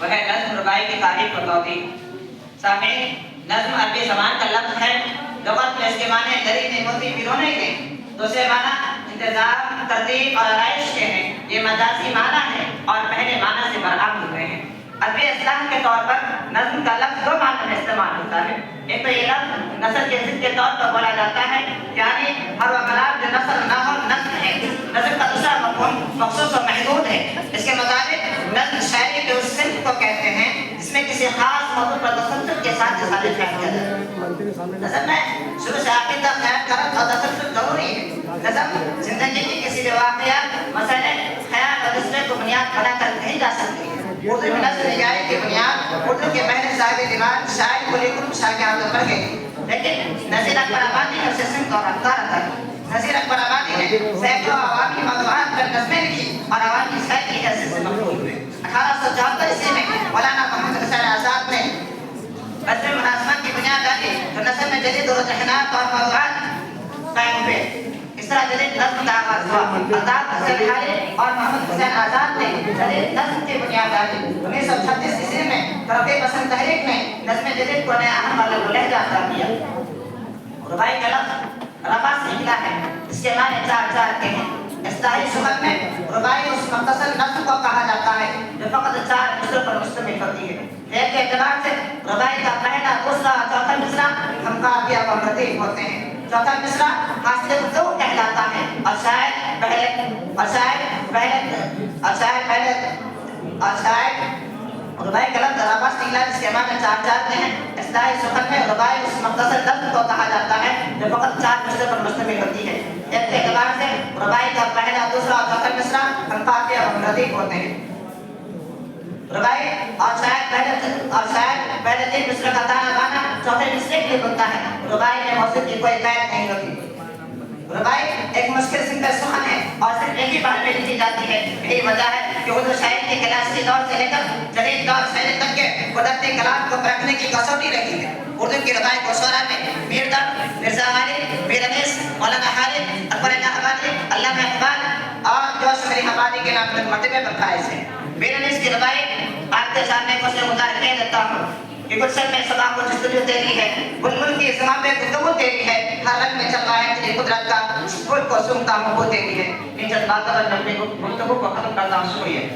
وہ ہے نظم ربائی کی تعریف و توضیح۔ سامعین، نظم عربی زبان کا لفظ ہے، لغت میں اس کے معنی دریدے موتی بھرونے کے، دوسرے معنی انتظام، ترتیب اور آرائش کے ہیں۔ یہ مجازی معنی ہے اور پہلے معنی سے برآمد ہوئے ہیں۔ عربی اصطلاح کے طور پر نظم کا لفظ دو معنی میں استعمال ہوتا ہے۔ ایک تو یہ لفظ نثر کے ضد کے طور پر بولا جاتا ہے، یعنی ہر وہ کلام جو نثر نہ ہو نظم ہے۔ نظم کا دوسرا مفہوم مخصوص و محدود ہے۔ اس کے مطابق نظم شاعری کے اس صنف کو کہتے ہیں جس میں کسی خاص موضوع پر تسلسل کے ساتھ اظہار خیال کیا جاتا ہے۔ نظم میں شروع سے آخر تک خیال کرم اور تسلسل ضروری ہے۔ نظم زندگی کی کسی بھی واقعات، مسئلے، خیال اور جذبے کو بنیاد بنا کر کہی جا سکتی ہے۔ اردو میں نظم نگاری کی بنیاد اردو کے پہلے صاحب دماغ شاعر قلی قطب شاہ کے ہاتھوں پر گئی، لیکن نذیر اکبر آبادی نے اسے سمت اور رفتار عطا کی۔ نذیر اکبر آبادی نے سینکڑوں عوامی موضوعات پر نظمیں لکھی اور عوامی شاعر کی حیثیت سے مقبول ہوئے۔ 1874 عیسوی میں مولانا محمد حسین آزاد نے نظم مناسبت کی بنیاد ڈالی تو نثر میں جدید رجحانات اور موضوعات قائم ہوئے۔ اس طرح جدید نظم کا آغاز ہوا۔ الطاف حسین حالی اور محمد حسین آزاد نے جدید نظم کی بنیاد ڈالی۔ 1936 عیسوی میں ترقی پسند تحریک نے نظم جدید کو نیا اہم و لہجہ عطا کیا۔ ربائی کا لفظ ربا سے نکلا ہے، اس کے معنی چار چار کے ہیں۔ اصطلاحی شعبہ میں ربائی اس مختصر نظم کو کہا جاتا ہے جو فقط چار مصروں پر مشتمل ہوتی ہے۔ ایک کے اعتبار سے ربائی کا پہلا، دوسرا اور چوتھا مصرع ہم قافیہ و مرتیب ہوتے ہیں۔ چوتھا مصرع حاصل الذوق کہلاتا ہے اور شاعر ربائی کا لفظ ربا سے نکلا جس کے معنی چار چار کے ہیں۔ اصطلاحی شعبہ میں ربائی اس مختصر نظم کو کہا جاتا ہے جو فقط چار مصروں پر مشتمل ہوتی ہے۔ ایک کے اعتبار سے ربائی کا پہلا، دوسرا اور چوتھا مصرع ہم قافیہ و مرتیب ہوتے ہیں۔ ربائی اور شاعر پہلے تین مصرع کا تانا بانا چوتھے مصرع کے لیے بنتا ہے۔ ربائی میں موسیقی کی کوئی قید نہیں ہوتی۔ ربائی ایک مشکل سنگل سخن ہے اور صرف ایک ہی بار میں لکھی جاتی ہے۔ یہی وجہ ہے کہ اردو شاعری کے کلاسیکی دور سے لے کر جدید دور شاعری تک کے قدرتی کلام کو پرکھنے کی کسوٹی رہی ہے۔ اردو کی ربائی کو شعراء میں میر درد، مرزا غالب، میر انیس، مولانا حارث، اکبر الہٰبادی، علامہ اقبال اور جوش مری آبادی کے نام پر مرتبے پر فائز ہے۔ میر انیس کی ربائی آپ کے سامنے کو سے گزار کہہ دیتا ہوں کہ گلشن میں صبا کو جستجو تیری ہے، بلبل کی زبان پہ گفتگو تیری ہے، ہر رنگ میں چل رہا ہے تیری قدرت کا، پھول کو سونگتا ہوں وہ تیری ہے۔ ان جذبات اور گفتگو کو ختم کرتا ہوں، شکریہ۔